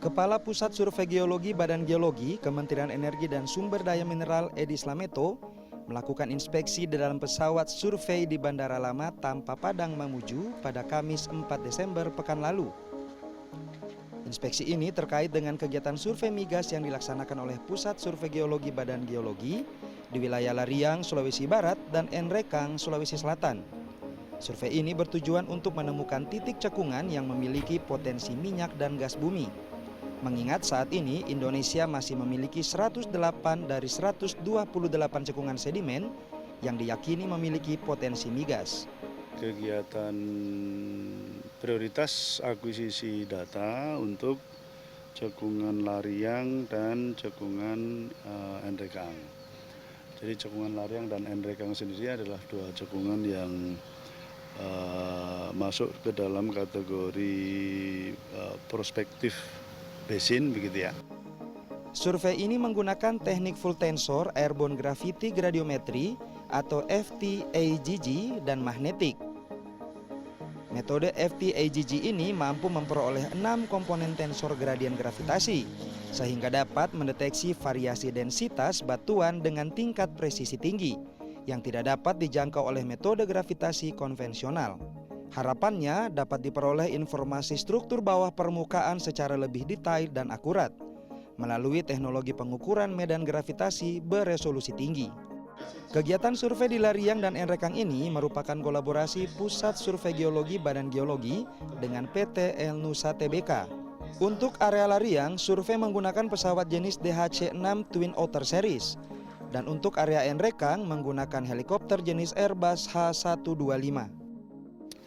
Kepala Pusat Survei Geologi Badan Geologi, Kementerian Energi dan Sumber Daya Mineral Edi Slameto melakukan inspeksi di dalam pesawat survei di Bandara Lama Tampa Padang Mamuju pada Kamis 4 Desember pekan lalu. Inspeksi ini terkait dengan kegiatan survei migas yang dilaksanakan oleh Pusat Survei Geologi Badan Geologi di wilayah Lariang, Sulawesi Barat dan Enrekang, Sulawesi Selatan. Survei ini bertujuan untuk menemukan titik cekungan yang memiliki potensi minyak dan gas bumi. Mengingat saat ini Indonesia masih memiliki 108 dari 128 cekungan sedimen yang diyakini memiliki potensi migas. Kegiatan prioritas akuisisi data untuk cekungan Lariang dan cekungan Enrekang. Jadi cekungan Lariang dan Enrekang sendiri adalah dua cekungan yang masuk ke dalam kategori prospektif basin begitu ya. Survei ini menggunakan teknik full tensor airborne gravity gradiometry atau FTAGG dan magnetik. Metode FTAGG ini mampu memperoleh 6 komponen tensor gradien gravitasi sehingga dapat mendeteksi variasi densitas batuan dengan tingkat presisi tinggi yang tidak dapat dijangkau oleh metode gravitasi konvensional. Harapannya dapat diperoleh informasi struktur bawah permukaan secara lebih detail dan akurat melalui teknologi pengukuran medan gravitasi beresolusi tinggi. Kegiatan survei di Lariang dan Enrekang ini merupakan kolaborasi Pusat Survei Geologi Badan Geologi dengan PT El Nusa Tbk. Untuk area Lariang, survei menggunakan pesawat jenis DHC-6 Twin Otter Series. Dan untuk area Enrekang menggunakan helikopter jenis Airbus H125.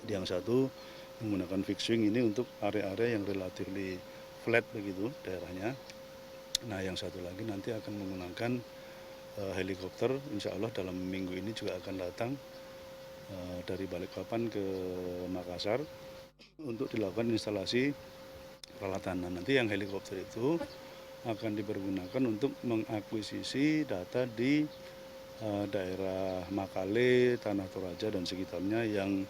Yang satu menggunakan fixed wing ini untuk area-area yang relatif flat begitu daerahnya. Nah yang satu lagi nanti akan menggunakan helikopter, insya Allah dalam minggu ini juga akan datang dari Balikpapan ke Makassar untuk dilakukan instalasi peralatan. Nah, nanti yang helikopter itu akan dipergunakan untuk mengakuisisi data di daerah Makale, Tanah Toraja dan sekitarnya yang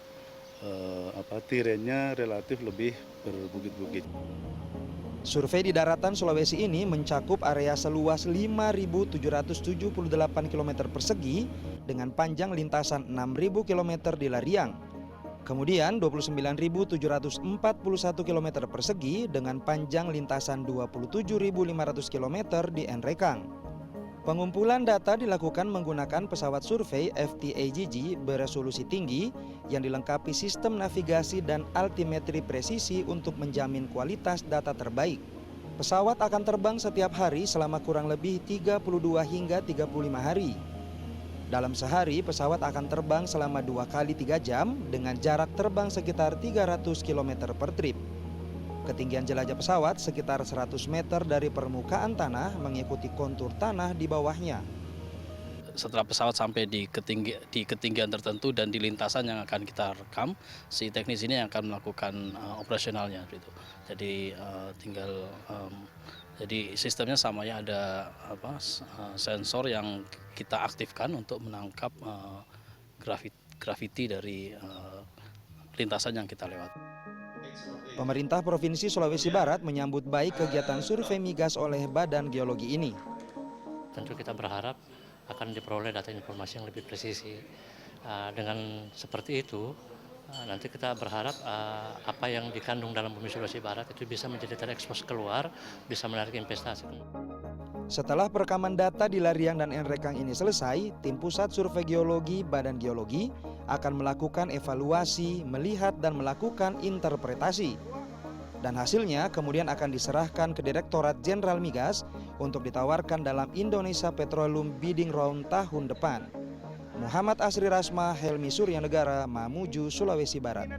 tirenya relatif lebih berbukit-bukit. Survei di daratan Sulawesi ini mencakup area seluas 5.778 km persegi dengan panjang lintasan 6.000 km di Lariang. Kemudian 29.741 km persegi dengan panjang lintasan 27.500 km di Enrekang. Pengumpulan data dilakukan menggunakan pesawat survei FTAGG beresolusi tinggi yang dilengkapi sistem navigasi dan altimetri presisi untuk menjamin kualitas data terbaik. Pesawat akan terbang setiap hari selama kurang lebih 32 hingga 35 hari. Dalam sehari, pesawat akan terbang selama 2 kali 3 jam dengan jarak terbang sekitar 300 km per trip. Ketinggian jelajah pesawat sekitar 100 meter dari permukaan tanah mengikuti kontur tanah di bawahnya. Setelah pesawat sampai di ketinggian tertentu dan di lintasan yang akan kita rekam, si teknis ini yang akan melakukan operasionalnya. Gitu. Jadi jadi sistemnya sama ya, ada sensor yang kita aktifkan untuk menangkap graviti dari lintasan yang kita lewati. Pemerintah Provinsi Sulawesi Barat menyambut baik kegiatan survei migas oleh Badan Geologi ini. Tentu kita berharap akan diperoleh data informasi yang lebih presisi. Dengan seperti itu, nanti kita berharap apa yang dikandung dalam bumi Sulawesi Barat itu bisa menjadi terekspos keluar, bisa menarik investasi. Setelah perekaman data di Lariang dan Enrekang ini selesai, tim Pusat Survei Geologi Badan Geologi akan melakukan evaluasi, melihat dan melakukan interpretasi. Dan hasilnya kemudian akan diserahkan ke Direktorat Jenderal Migas untuk ditawarkan dalam Indonesia Petroleum Bidding Round tahun depan. Muhammad Asri Rasma, Helmi Suryanegara, Mamuju, Sulawesi Barat.